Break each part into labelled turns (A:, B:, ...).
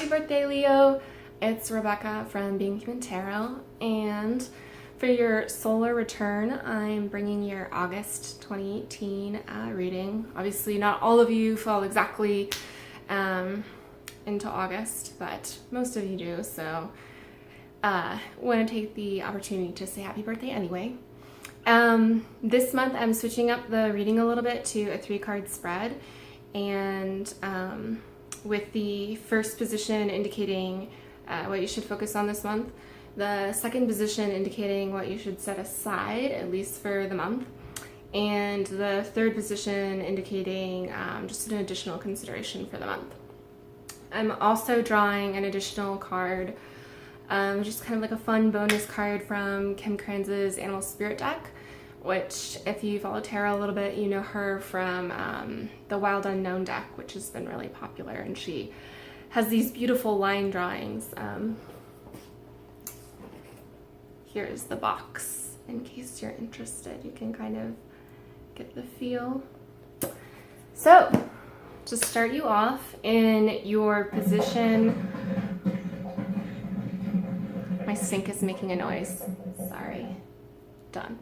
A: Happy birthday, Leo! It's Rebecca from Being Human Tarot, and for your solar return, I'm bringing your August 2018 reading. Obviously, not all of you fall exactly into August, but most of you do, so want to take the opportunity to say happy birthday anyway. This month I'm switching up the reading a little bit to a 3-card spread, and with the first position indicating what you should focus on this month, the second position indicating what you should set aside, at least for the month, and the third position indicating just an additional consideration for the month. I'm also drawing an additional card, just kind of like a fun bonus card from Krans' Animal Spirit deck, which, if you follow tarot a little bit, you know her from the Wild Unknown deck, which has been really popular, and she has these beautiful line drawings. Here's the box, in case you're interested. You can kind of get the feel. So, to start you off in your position, my sink is making a noise, sorry. Done.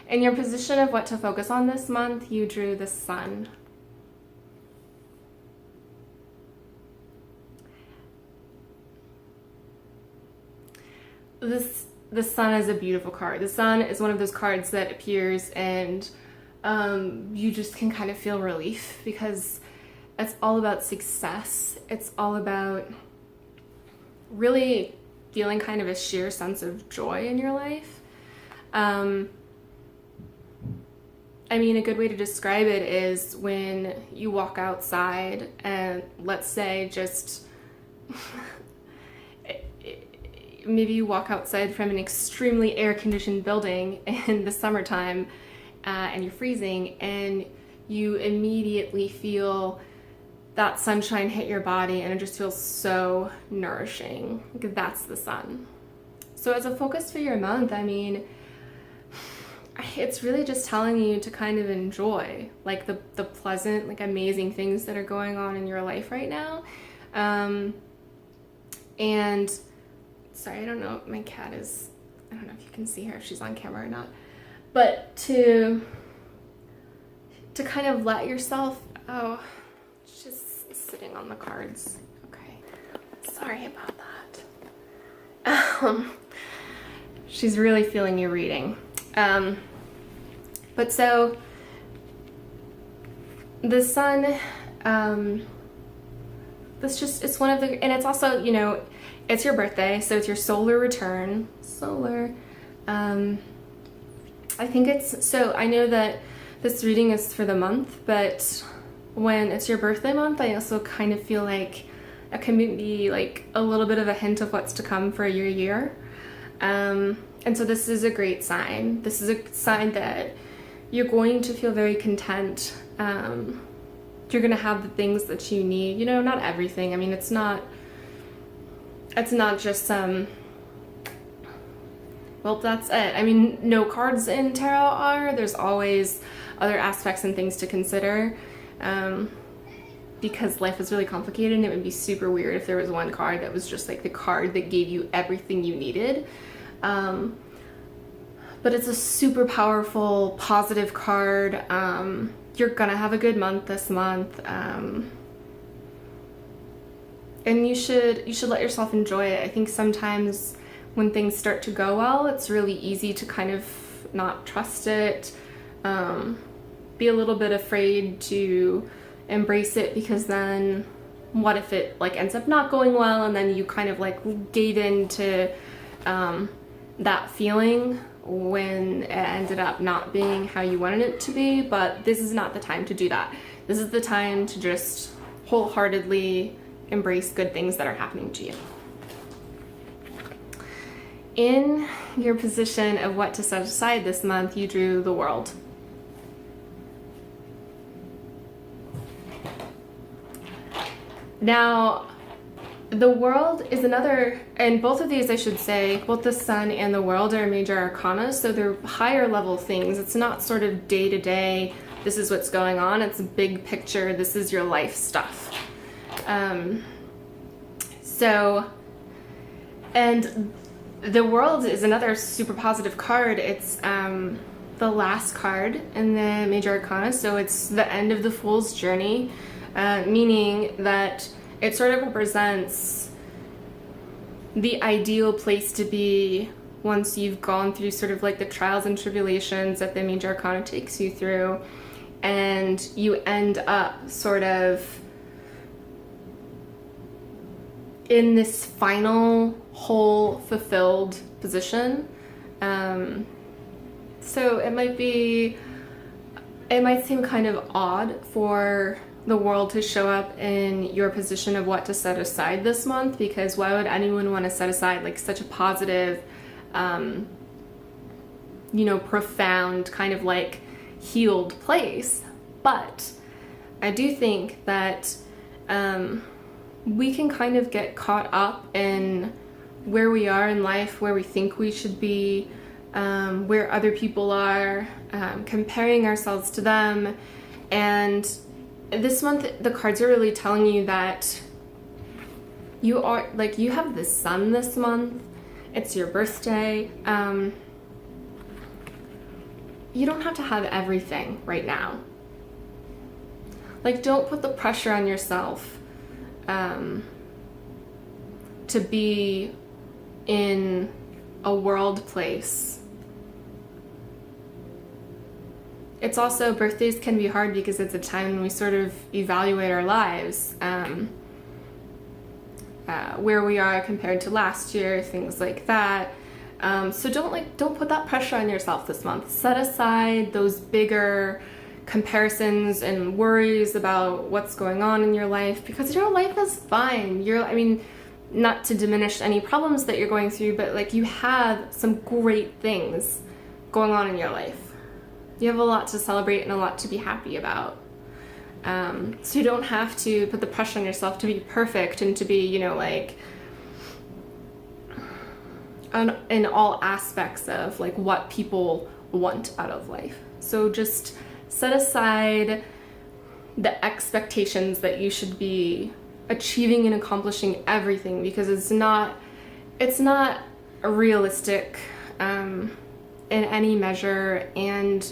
A: In your position of what to focus on this month, you drew the sun. The sun is a beautiful card. The sun is one of those cards that appears and you just can kind of feel relief, because it's all about success. It's all about really feeling kind of a sheer sense of joy in your life. I mean, a good way to describe it is when you walk outside and, let's say, just maybe you walk outside from an extremely air-conditioned building in the summertime and you're freezing, and you immediately feel that sunshine hit your body and it just feels so nourishing. That's the sun. So as a focus for your month, I mean, it's really just telling you to kind of enjoy like the pleasant, like amazing things that are going on in your life right now. And sorry, I don't know, my cat is, I don't know if you can see her, if she's on camera or not, but to kind of let yourself, oh, she's sitting on the cards. Okay, sorry about that. She's really feeling your reading. But so the sun, it's one of the, and it's also, you know, it's your birthday, so it's your solar return. Solar. I think it's, so I know that this reading is for the month, but when it's your birthday month, I also kind of feel like it can be like a little bit of a hint of what's to come for your year. And so this is a great sign. This is a sign that you're going to feel very content. You're going to have the things that you need. You know, not everything. I mean, it's not just some, well, that's it. I mean, no cards in tarot are. There's always other aspects and things to consider. Because life is really complicated, and it would be super weird if there was one card that was just like the card that gave you everything you needed. But it's a super powerful, positive card. You're gonna have a good month this month. And you should let yourself enjoy it. I think sometimes when things start to go well, it's really easy to kind of not trust it, be a little bit afraid to embrace it, because then what if it like ends up not going well, and then you kind of like gave into that feeling when it ended up not being how you wanted it to be. But this is not the time to do that. This is the time to just wholeheartedly embrace good things that are happening to you. In your position of what to set aside this month, you drew the World. Now, the World is another, and both of these, I should say, both the Sun and the World are major arcana, so they're higher level things. It's not sort of day to day, this is what's going on. It's a big picture, this is your life stuff. So, and the World is another super positive card. It's the last card in the Major Arcana, so it's the end of the Fool's journey, meaning that it sort of represents the ideal place to be once you've gone through sort of like the trials and tribulations that the Major Arcana takes you through, and you end up sort of in this final, whole, fulfilled position. So it might seem kind of odd for the world to show up in your position of what to set aside this month, because why would anyone want to set aside like such a positive, profound, kind of like healed place? But I do think that we can kind of get caught up in where we are in life, where we think we should be, where other people are, comparing ourselves to them. And this month, the cards are really telling you that you have the sun this month. It's your birthday. You don't have to have everything right now. Like, don't put the pressure on yourself to be in a world place. It's also, birthdays can be hard because it's a time when we sort of evaluate our lives, where we are compared to last year, things like that. So don't put that pressure on yourself this month. Set aside those bigger comparisons and worries about what's going on in your life, because your life is fine. Not to diminish any problems that you're going through, but like, you have some great things going on in your life. You have a lot to celebrate and a lot to be happy about. So you don't have to put the pressure on yourself to be perfect and to be, in all aspects of like what people want out of life. So just set aside the expectations that you should be achieving and accomplishing everything, because it's not realistic in any measure. And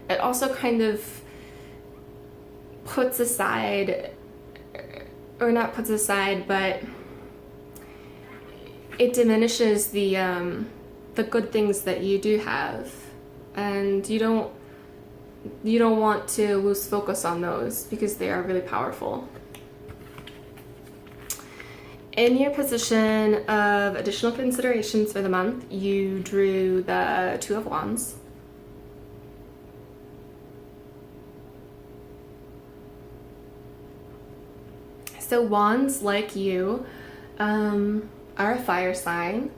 A: it also kind of puts aside, or not puts aside, but it diminishes the good things that you do have, and you don't want to lose focus on those because they are really powerful. In your position of additional considerations for the month, you drew the Two of Wands. So wands, like you, are a fire sign,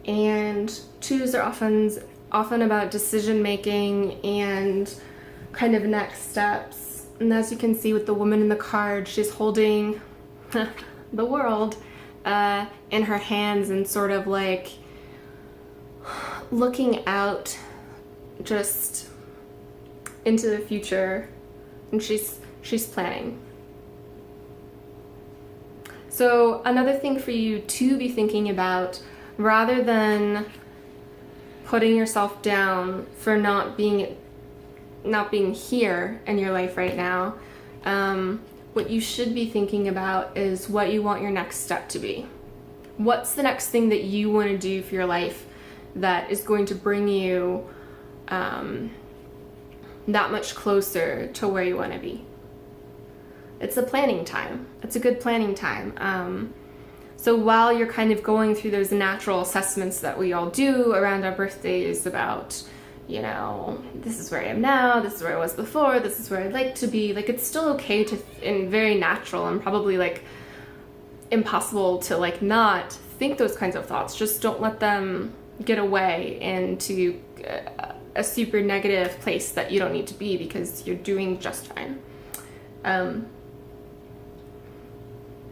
A: and twos are often about decision making and kind of next steps. And as you can see with the woman in the card, she's holding the world in her hands and sort of like looking out just into the future, and she's planning. So another thing for you to be thinking about, rather than putting yourself down for not being here in your life right now, what you should be thinking about is what you want your next step to be. What's the next thing that you want to do for your life that is going to bring you that much closer to where you want to be? It's a planning time. It's a good planning time. So while you're kind of going through those natural assessments that we all do around our birthdays about, this is where I am now, this is where I was before, this is where I'd like to be, like, it's still okay to, and very natural, and probably like impossible to like not think those kinds of thoughts. Just don't let them get away into a super negative place that you don't need to be, because you're doing just fine.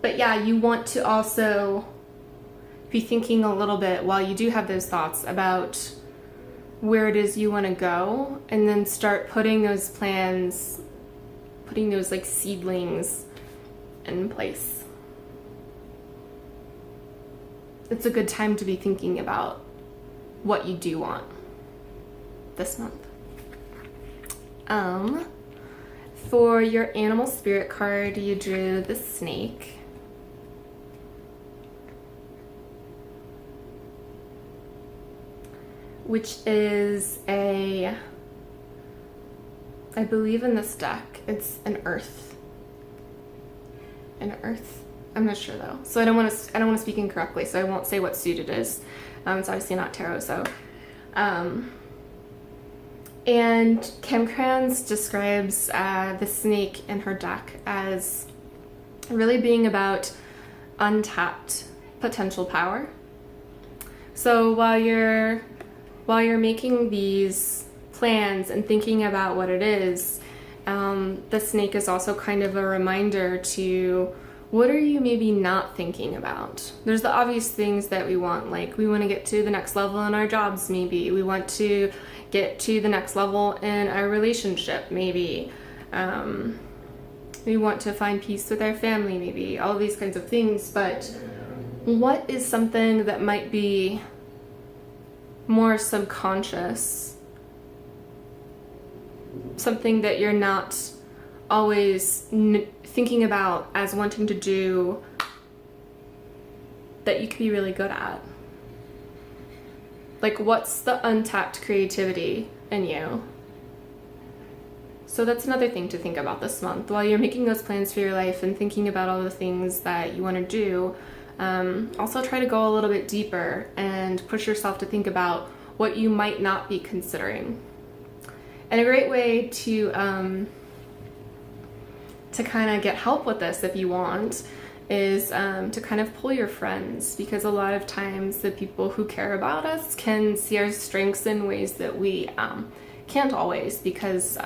A: But yeah, you want to also be thinking a little bit while you do have those thoughts about where it is you want to go, and then start putting those plans, putting those like seedlings in place. it's a good time to be thinking about what you do want this month. For your animal spirit card, you drew the snake. Which is I believe in this deck, it's an earth. An earth? I'm not sure though. So I don't want to speak incorrectly, so I won't say what suit it is. It's obviously not tarot, so. And Krans describes the snake in her deck as really being about untapped potential power. So while you're making these plans and thinking about what it is, the snake is also kind of a reminder to what are you maybe not thinking about? There's the obvious things that we want, like we want to get to the next level in our jobs, maybe. We want to get to the next level in our relationship, maybe. We want to find peace with our family, maybe. All of these kinds of things. But what is something that might be more subconscious? Something that you're not always thinking about as wanting to do that you could be really good at? Like, what's the untapped creativity in you? So that's another thing to think about this month. While you're making those plans for your life and thinking about all the things that you want to do, also try to go a little bit deeper and push yourself to think about what you might not be considering. And a great way to kind of get help with this, if you want, is to kind of pull your friends, because a lot of times the people who care about us can see our strengths in ways that we can't always, because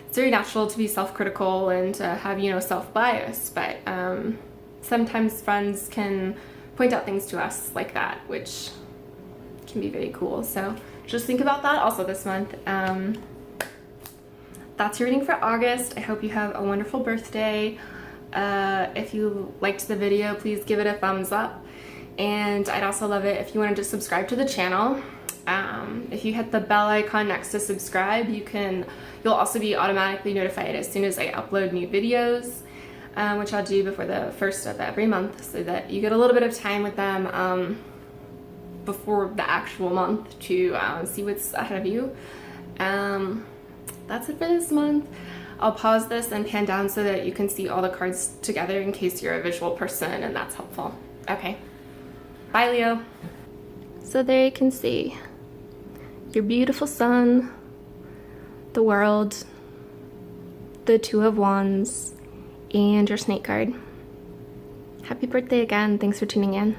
A: it's very natural to be self-critical and to have, self-bias, but sometimes friends can point out things to us like that, which can be very cool. So just think about that also this month. That's your reading for August. I hope you have a wonderful birthday. If you liked the video, please give it a thumbs up. And I'd also love it if you wanted to subscribe to the channel. If you hit the bell icon next to subscribe, you'll also be automatically notified as soon as I upload new videos, which I'll do before the first of every month, so that you get a little bit of time with them before the actual month to see what's ahead of you. That's it for this month. I'll pause this and pan down so that you can see all the cards together in case you're a visual person and that's helpful. Okay, bye Leo. So there you can see your beautiful sun, the world, the Two of Wands, and your snake card. Happy birthday again. Thanks for tuning in.